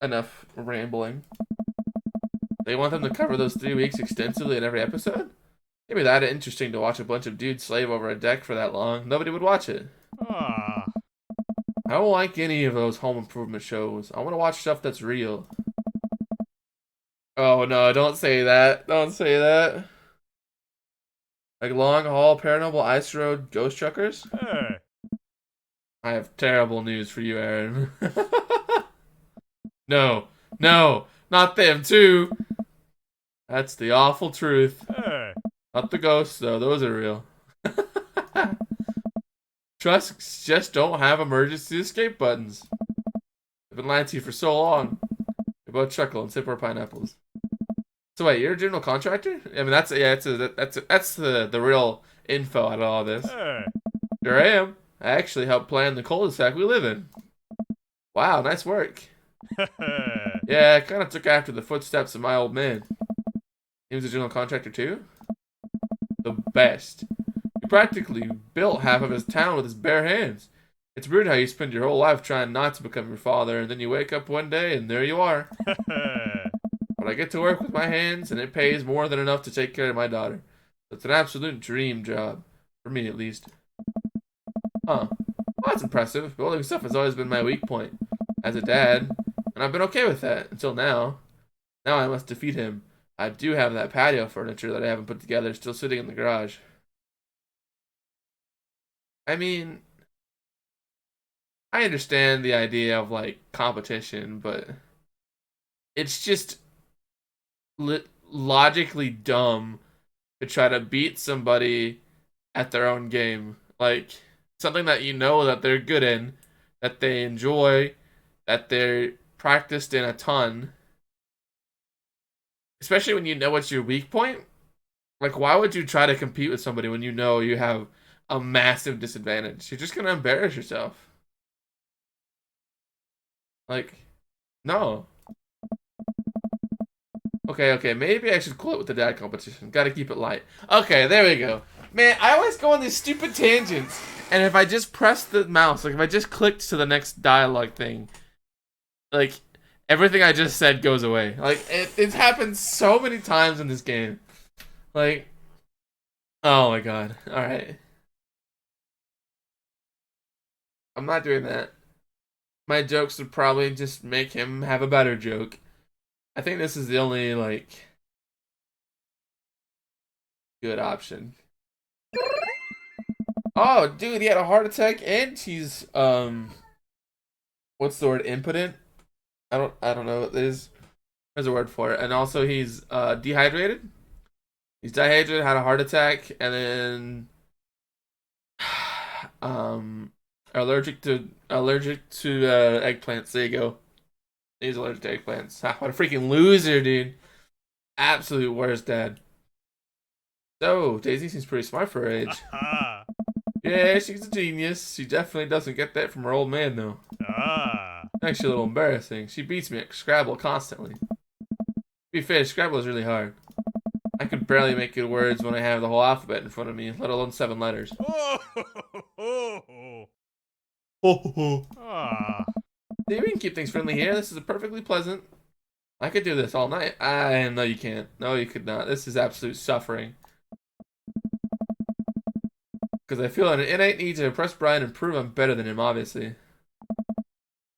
enough rambling. They want them to cover those 3 weeks extensively in every episode? Maybe that interesting to watch a bunch of dudes slave over a deck for that long. Nobody would watch it. Ah. I don't like any of those home improvement shows. I want to watch stuff that's real. Oh no, don't say that. Don't say that. Like long haul paranormal ice road ghost truckers? Hey. I have terrible news for you, Aaron. No, no, not them too. That's the awful truth. Hey. Not the ghosts, though. Those are real. Trusts just don't have emergency escape buttons. I've been lying to you for so long. We both chuckle and sip our pineapples. So wait, you're a general contractor? I mean, that's the real info out of all this. Hey. Sure I am. I actually helped plan the cul-de-sac we live in. Wow, nice work. Yeah, I kind of took after the footsteps of my old man. He was a general contractor too? The best. He practically built half of his town with his bare hands. It's weird how you spend your whole life trying not to become your father, and then you wake up one day and there you are. But I get to work with my hands, and it pays more than enough to take care of my daughter. It's an absolute dream job. For me, at least. Huh. Well, that's impressive. Building stuff has always been my weak point. As a dad. And I've been okay with that. Until now. Now I must defeat him. I do have that patio furniture that I haven't put together still sitting in the garage. I mean, I understand the idea of, like, competition, but it's just logically dumb to try to beat somebody at their own game. Like, something that you know that they're good in, that they enjoy, that they're practiced in a ton. Especially when you know what's your weak point. Like, why would you try to compete with somebody when you know you have a massive disadvantage? You're just gonna embarrass yourself. Like, no. Okay, maybe I should quit with the dad competition. Gotta keep it light. Okay, there we go. Man, I always go on these stupid tangents, and if I just press the mouse, like if I just clicked to the next dialogue thing, like, everything I just said goes away. Like, it's happened so many times in this game. Like, oh my god. Alright. I'm not doing that. My jokes would probably just make him have a better joke. I think this is the only, like, good option. Oh, dude, he had a heart attack and he's, what's the word? Impotent? I don't know what it is. There's a word for it. And also he's, dehydrated. He's dehydrated, had a heart attack, and then, allergic to eggplants. There you go. He's allergic to eggplants. What a freaking loser, dude. Absolute worst dad. So, Daisy seems pretty smart for her age. Yeah, she's a genius. She definitely doesn't get that from her old man, though. Actually, a little embarrassing. She beats me at Scrabble constantly. To be fair, Scrabble is really hard. I can barely make good words when I have the whole alphabet in front of me, let alone 7 letters. Ah. See, we can keep things friendly here. This is perfectly pleasant. I could do this all night. No, you can't. No, you could not. This is absolute suffering. Because I feel an innate need to impress Brian and prove I'm better than him, obviously.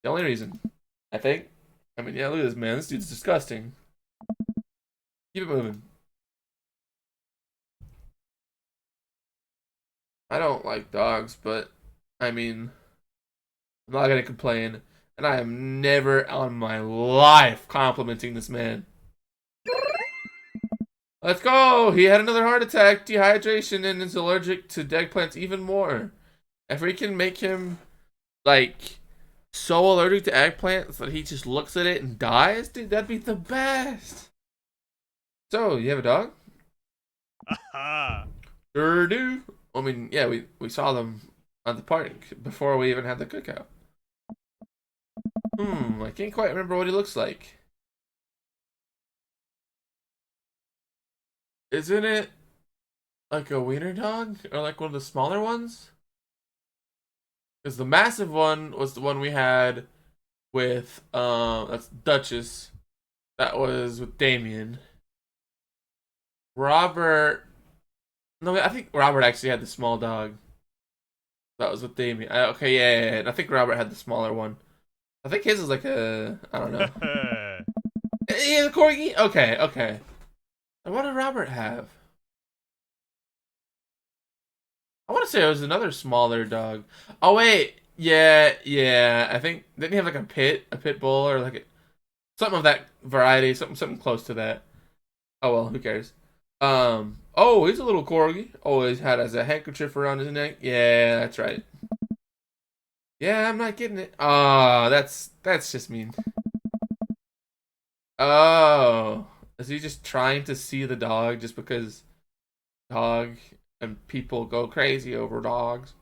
The only reason. I think. I mean, yeah, look at this, man. This dude's disgusting. Keep it moving. I don't like dogs, but, I mean, I'm not gonna complain. And I am never on my life complimenting this man. Let's go! He had another heart attack, dehydration, and is allergic to eggplants even more. If we can make him, like, so allergic to eggplants that he just looks at it and dies, dude, that'd be the best. So, you have a dog? Sure do. I mean, yeah, we saw them at the park before we even had the cookout. I can't quite remember what he looks like. Isn't it like a wiener dog? Or like one of the smaller ones? Because the massive one was the one we had with that's Duchess. That was with Damien. Robert. No, I think Robert actually had the small dog. That was with Damien. Okay, yeah. I think Robert had the smaller one. I think his is like a, I don't know. Yeah, the corgi. Okay, okay. And what did Robert have? I want to say it was another smaller dog. Oh wait, yeah. I think didn't he have like a pit bull, or like something of that variety, something close to that. Oh well, who cares? Oh, he's a little corgi. Always had as a handkerchief around his neck. Yeah, that's right. Yeah, I'm not getting it. Oh, that's just mean. Oh, is he just trying to see the dog just because dog and people go crazy over dogs?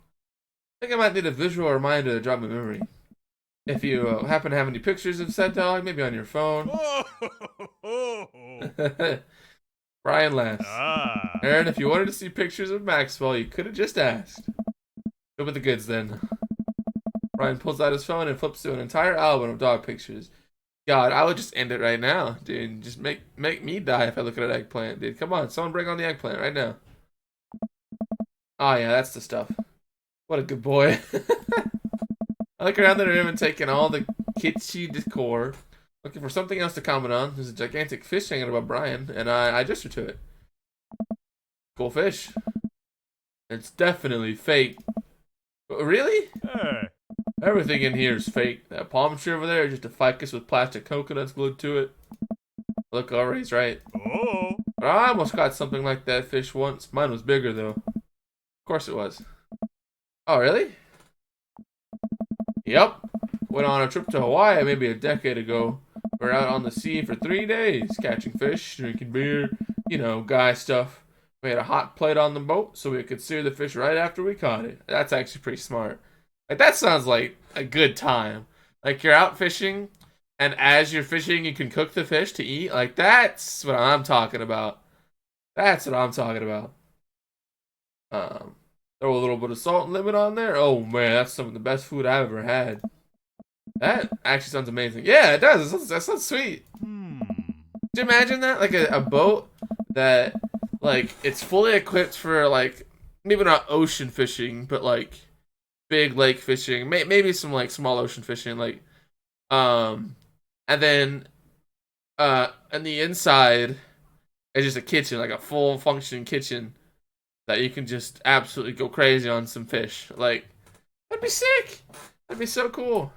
I think I might need a visual reminder to jog my memory. If you happen to have any pictures of said dog, maybe on your phone. Brian laughs. Aaron, if you wanted to see pictures of Maxwell, you could have just asked. Go with the goods then. Brian pulls out his phone and flips through an entire album of dog pictures. God, I would just end it right now, dude. Just make me die if I look at an eggplant, dude. Come on, someone bring on the eggplant right now. Oh yeah, that's the stuff. What a good boy. I look around the room and taking all the kitschy decor, looking for something else to comment on. There's a gigantic fish hanging above Brian, and I gesture to it. Cool fish. It's definitely fake. Really? Hey. Everything in here is fake. That palm tree over there is just a ficus with plastic coconuts glued to it. Look over, he's right. Oh. But I almost got something like that fish once. Mine was bigger, though. Of course it was. Oh, really? Yep. Went on a trip to Hawaii maybe a decade ago. We were out on the sea for 3 days, catching fish, drinking beer, you know, guy stuff. We had a hot plate on the boat so we could sear the fish right after we caught it. That's actually pretty smart. Like, that sounds like a good time. Like, you're out fishing, and as you're fishing, you can cook the fish to eat. Like, that's what I'm talking about. That's what I'm talking about. Throw a little bit of salt and lemon on there. Oh, man, that's some of the best food I've ever had. That actually sounds amazing. Yeah, it does. That sounds sweet. Could you imagine that? Like, a boat that, like, it's fully equipped for, like, maybe not ocean fishing, but, like, big lake fishing, maybe some like small ocean fishing, like and then and the inside is just a kitchen, like a full functioning kitchen that you can just absolutely go crazy on some fish. Like, that'd be sick. That'd be so cool.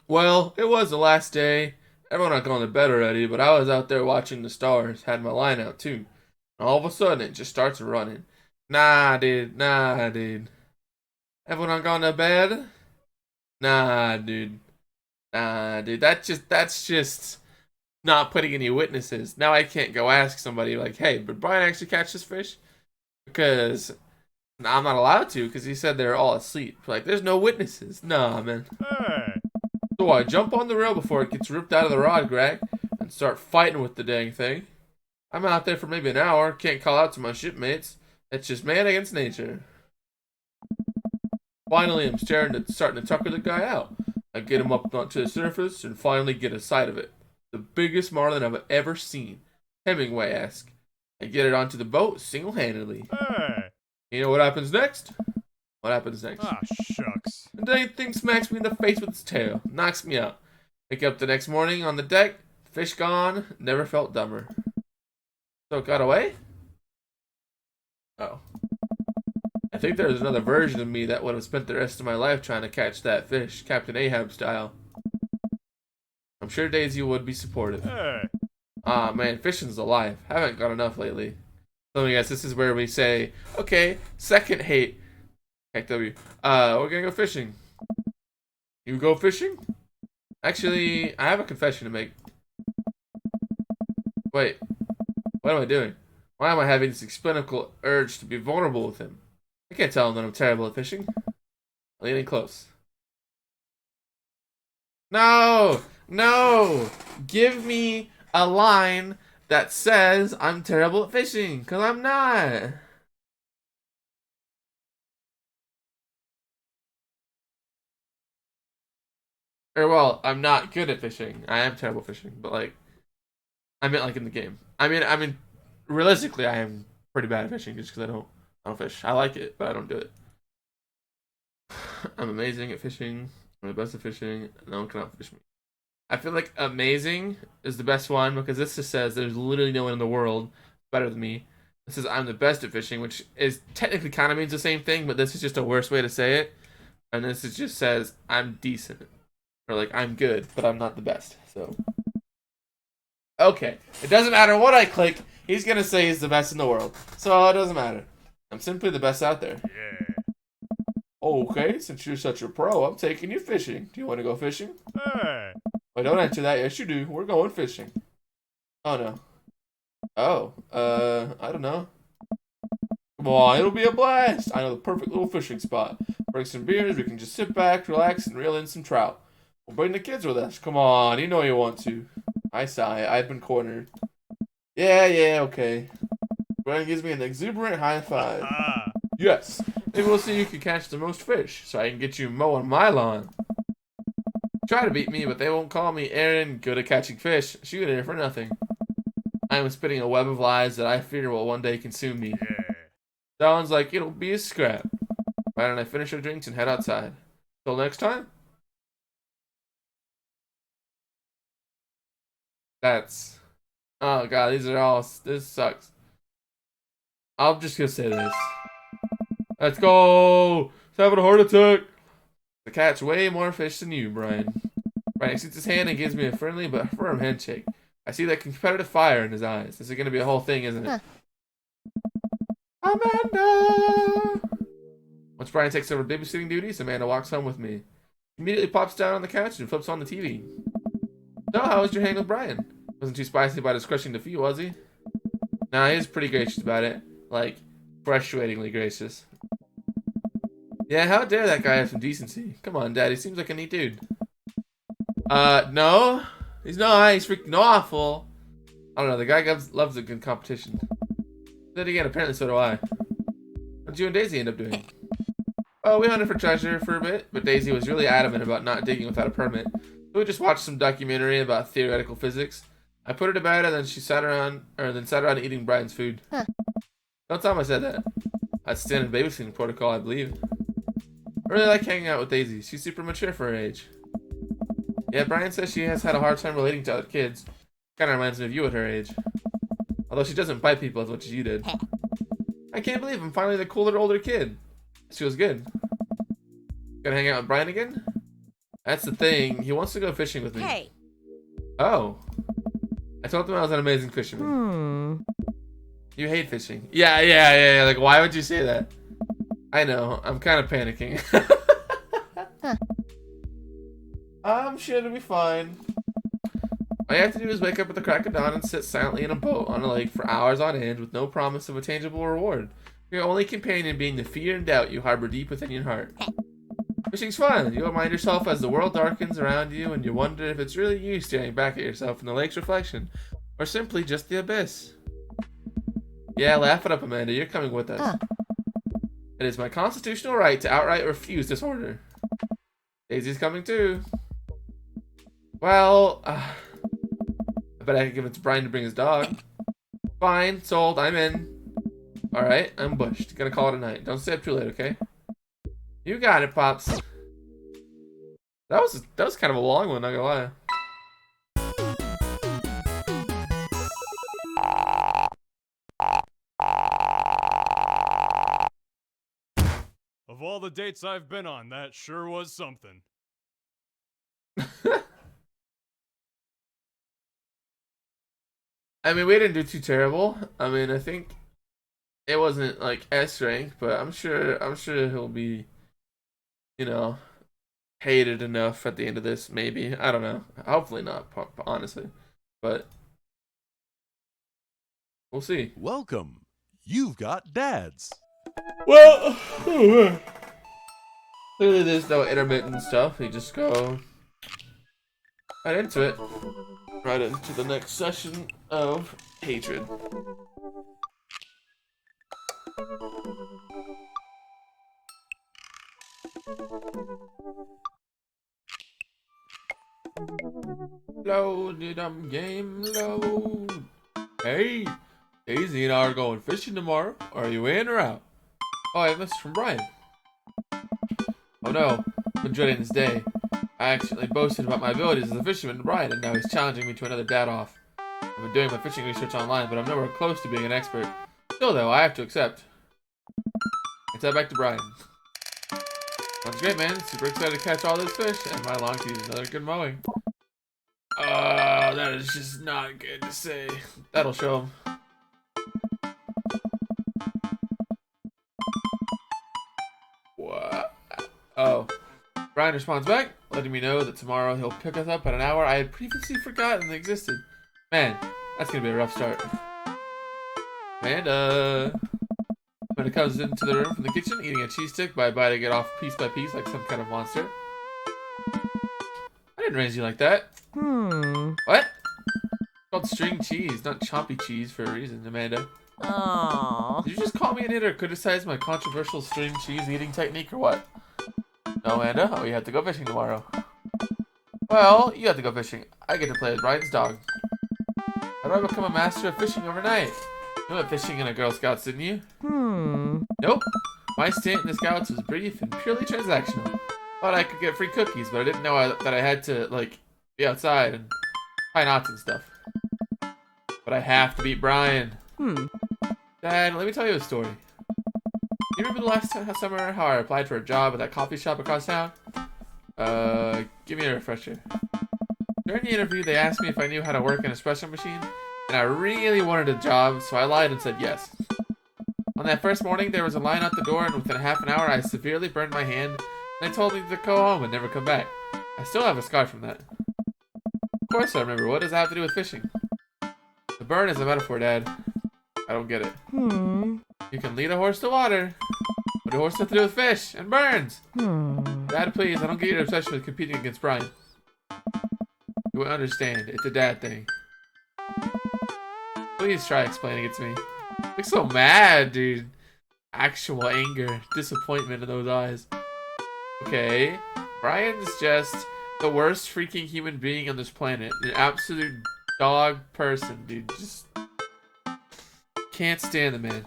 Well, it was the last day. Everyone had gone to bed already, but I was out there watching the stars, had my line out too. And all of a sudden, it just starts running. Nah, dude. Nah, dude. Everyone gone to bed? Nah, dude. Nah, dude. That's just not putting any witnesses. Now I can't go ask somebody like, "Hey, did Brian actually catch this fish?" Because I'm not allowed to, because he said they're all asleep. Like, there's no witnesses. Nah, man. Hey. So I jump on the rail before it gets ripped out of the rod, Greg, and start fighting with the dang thing. I'm out there for maybe an hour. Can't call out to my shipmates. It's just man against nature. Finally, I'm starting to tucker the guy out. I get him up onto the surface and finally get a sight of it. The biggest marlin I've ever seen. Hemingway-esque. I get it onto the boat single-handedly. Hey. You know what happens next? What happens next? Ah, shucks. The dang thing smacks me in the face with its tail. Knocks me out. Wake up the next morning on the deck. Fish gone. Never felt dumber. So it got away? Oh. I think there's another version of me that would have spent the rest of my life trying to catch that fish, Captain Ahab style. I'm sure Daisy would be supportive. Hey. Ah, man, fishing's alive. Haven't got enough lately. So I guess this is where we say, okay, second hate. Heck W. We're gonna go fishing. You go fishing? Actually, I have a confession to make. Wait, what am I doing? Why am I having this inexplicable urge to be vulnerable with him? I can't tell him that I'm terrible at fishing. Leaning close. No! No! Give me a line that says I'm terrible at fishing, because I'm not. Or well, I'm not good at fishing. I am terrible fishing, but like I meant like in the game. I mean, realistically, I am pretty bad at fishing just because I don't fish. I like it, but I don't do it. I'm amazing at fishing. I'm the best at fishing. No one can outfish me. I feel like amazing is the best one because this just says there's literally no one in the world better than me. This is I'm the best at fishing, which is technically kind of means the same thing, but this is just a worse way to say it. And this is just says I'm decent or like I'm good, but I'm not the best. So okay, it doesn't matter what I click. He's gonna say he's the best in the world, so it doesn't matter. I'm simply the best out there. Yeah. Okay, since you're such a pro, I'm taking you fishing. Do you want to go fishing? Hey. Wait, don't answer that. Yes, you do. We're going fishing. Oh no. Oh, I don't know. Come on, it'll be a blast. I know the perfect little fishing spot. Bring some beers. We can just sit back, relax, and reel in some trout. We'll bring the kids with us. Come on, you know you want to. I sigh. I've been cornered. Yeah, okay. Brian gives me an exuberant high five. Yes. Maybe we'll see who can catch the most fish, so I can get you mowing my lawn. Try to beat me, but they won't call me Aaron, good at catching fish. Shoot here for nothing. I am spinning a web of lies that I fear will one day consume me. Yeah. Sounds like it'll be a scrap. Why don't I finish our drinks and head outside? Till next time? That's... Oh god, these are all... This sucks. I'm just gonna say this. Let's go! He's having a heart attack! I catch way more fish than you, Brian. Brian extends his hand and gives me a friendly but firm handshake. I see that competitive fire in his eyes. This is gonna be a whole thing, isn't it? Amanda! Once Brian takes over babysitting duties, Amanda walks home with me. She immediately pops down on the couch and flips on the TV. So, how was your hang with Brian? Wasn't too spicy about his crushing defeat, was he? Nah, he was pretty gracious about it. Like, frustratingly gracious. Yeah, how dare that guy have some decency? Come on, Dad, he seems like a neat dude. No. He's not. He's freaking awful. I don't know, the guy loves a good competition. Then again, apparently so do I. What did you and Daisy end up doing? Oh, we hunted for treasure for a bit, but Daisy was really adamant about not digging without a permit. So we just watched some documentary about theoretical physics. I put her to bed, and then sat around eating Brian's food. Don't tell him I said that. That's standard babysitting protocol, I believe. I really like hanging out with Daisy. She's super mature for her age. Yeah, Brian says she has had a hard time relating to other kids. Kinda reminds me of you at her age. Although she doesn't bite people as much as you did. I can't believe I'm finally the cooler older kid. She was good. Gonna hang out with Brian again? That's the thing. He wants to go fishing with me. Hey. Oh. I told him I was an amazing fisherman. You hate fishing. Yeah. Like, why would you say that? I know. I'm kind of panicking. I'm sure it'll be fine. All you have to do is wake up at the crack of dawn and sit silently in a boat on a lake for hours on end with no promise of a tangible reward. Your only companion being the fear and doubt you harbor deep within your heart. Fishing's fun. You'll remind yourself as the world darkens around you and you wonder if it's really you staring back at yourself in the lake's reflection, or simply just the abyss. Yeah, laugh it up, Amanda. You're coming with us. It is my constitutional right to outright refuse this order. Daisy's coming too. Well, I bet I can convince Brian to bring his dog. Fine, sold, I'm in. Alright, I'm bushed. Gonna call it a night. Don't stay up too late, okay? You got it, Pops. That was kind of a long one, not gonna lie. Of all the dates I've been on, that sure was something. I mean, we didn't do too terrible. I mean, I think it wasn't like S rank, but I'm sure he'll be, you know, hated enough at the end of this. Maybe, I don't know. Hopefully not, honestly, but we'll see. Welcome. You've got dads. Well, clearly there's no intermittent stuff. You just go right into it. Right into the next session of hatred. Loaded game load. Hey, Daisy and I are going fishing tomorrow. Are you in or out? Oh, I have a message from Brian. Oh no, I've been dreading this day. I accidentally boasted about my abilities as a fisherman to Brian, and now he's challenging me to another dad-off. I've been doing my fishing research online, but I'm nowhere close to being an expert. Still though, I have to accept. Let's head back to Brian. Sounds great, man. Super excited to catch all those fish, and my long teeth another good mowing. Oh, that is just not good to say. That'll show him. What? Oh. Brian responds back, letting me know that tomorrow he'll pick us up at an hour I had previously forgotten they existed. Man, that's gonna be a rough start. Amanda comes into the room from the kitchen, eating a cheese stick by biting it off piece by piece like some kind of monster. I didn't raise you like that. What? It's called string cheese, not chompy cheese for a reason, Amanda. Aww. Did you just call me an idiot or criticize my controversial string cheese eating technique or what? No, Amanda. Oh, you have to go fishing tomorrow. Well, you have to go fishing. I get to play with Brian's dog. How do I become a master of fishing overnight? You went fishing in a Girl Scouts, didn't you? Nope. My stint in the Scouts was brief and purely transactional. Thought I could get free cookies, but I didn't know that I had to, like, be outside and tie knots and stuff. But I have to beat Brian. Dad, let me tell you a story. You remember the last summer how I applied for a job at that coffee shop across town? Give me a refresher. During the interview, they asked me if I knew how to work an espresso machine, and I really wanted a job, so I lied and said yes. On that first morning, there was a line out the door, and within half an hour, I severely burned my hand, and they told me to go home and never come back. I still have a scar from that. Of course I remember. What does that have to do with fishing? The burn is a metaphor, Dad. I don't get it. You can lead a horse to water, but a horse has to do with fish and burns. Dad, please, I don't get your obsession with competing against Brian. You won't understand. It's a dad thing. Please try explaining it to me. You look so mad, dude. Actual anger, disappointment in those eyes. Okay, Brian's just the worst freaking human being on this planet. An absolute dog person, dude. Just can't stand the man.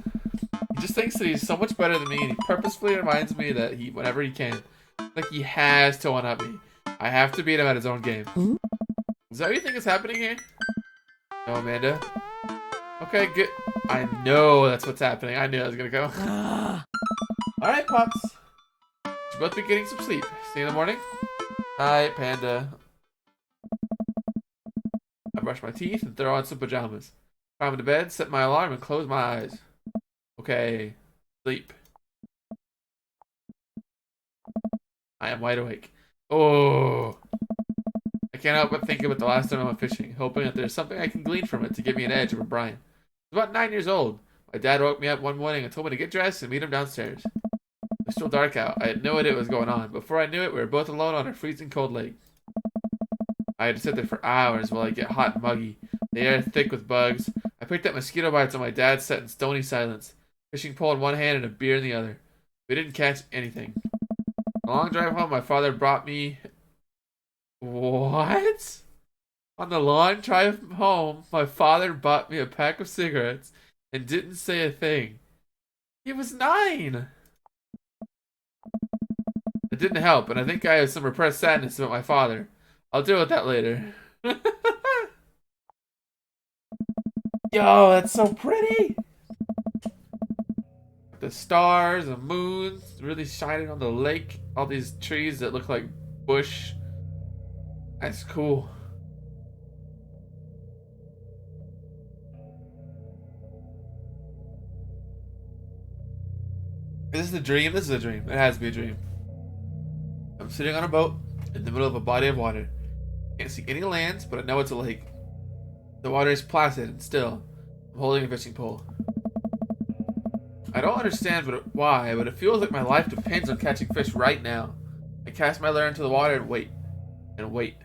He just thinks that he's so much better than me, and he purposefully reminds me that whenever he can, like he has to one-up me. I have to beat him at his own game. Is that what you think is happening here? No, Amanda. Okay, good. I know that's what's happening. I knew I was gonna go. Alright, Pops. Should both be getting some sleep. See you in the morning. Alright, Panda. I brush my teeth and throw on some pajamas. Climb into bed, set my alarm, and close my eyes. Okay. Sleep. I am wide awake. Oh. I can't help but think about the last time I went fishing, hoping that there's something I can glean from it to give me an edge over Brian. I was about 9 years old. My dad woke me up one morning and told me to get dressed and meet him downstairs. It was still dark out. I had no idea what was going on. Before I knew it, we were both alone on a freezing cold lake. I had to sit there for hours while I get hot and muggy, the air thick with bugs. I picked up mosquito bites on my dad sat in stony silence, fishing pole in one hand and a beer in the other. We didn't catch anything. On the long drive home, my father brought me... What? On the long drive home, my father bought me a pack of cigarettes and didn't say a thing. He was 9! It didn't help, and I think I have some repressed sadness about my father. I'll deal with that later. Yo, that's so pretty! The stars and moons really shining on the lake. All these trees that look like bush. That's cool. Is this a dream? This is a dream. It has to be a dream. I'm sitting on a boat in the middle of a body of water. Can't see any land, but I know it's a lake. The water is placid and still. I'm holding a fishing pole. I don't understand why, but it feels like my life depends on catching fish right now. I cast my lure into the water and wait. And wait.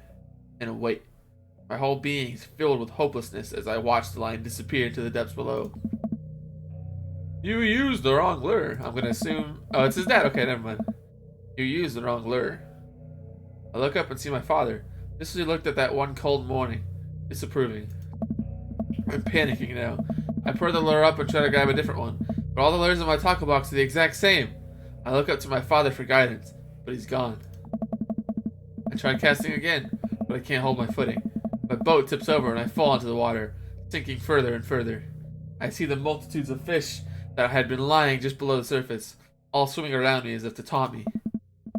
And wait. My whole being is filled with hopelessness as I watch the line disappear into the depths below. You used the wrong lure. I'm gonna assume... Oh, it's his dad. Okay, never mind. You used the wrong lure. I look up and see my father. Just as he looked at that one cold morning, disapproving. I'm panicking now. I pour the lure up and try to grab a different one, but all the lures in my tackle box are the exact same. I look up to my father for guidance, but he's gone. I try casting again, but I can't hold my footing. My boat tips over and I fall into the water, sinking further and further. I see the multitudes of fish that had been lying just below the surface, all swimming around me as if to taunt me.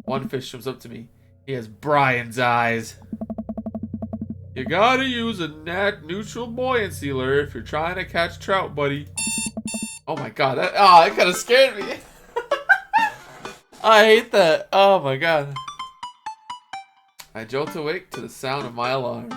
One fish swims up to me. He has Brian's eyes. You gotta use a neutral buoyancy lure if you're trying to catch trout, buddy. Oh my god, that kind of scared me. I hate that. Oh my god. I jolt awake to the sound of my alarm.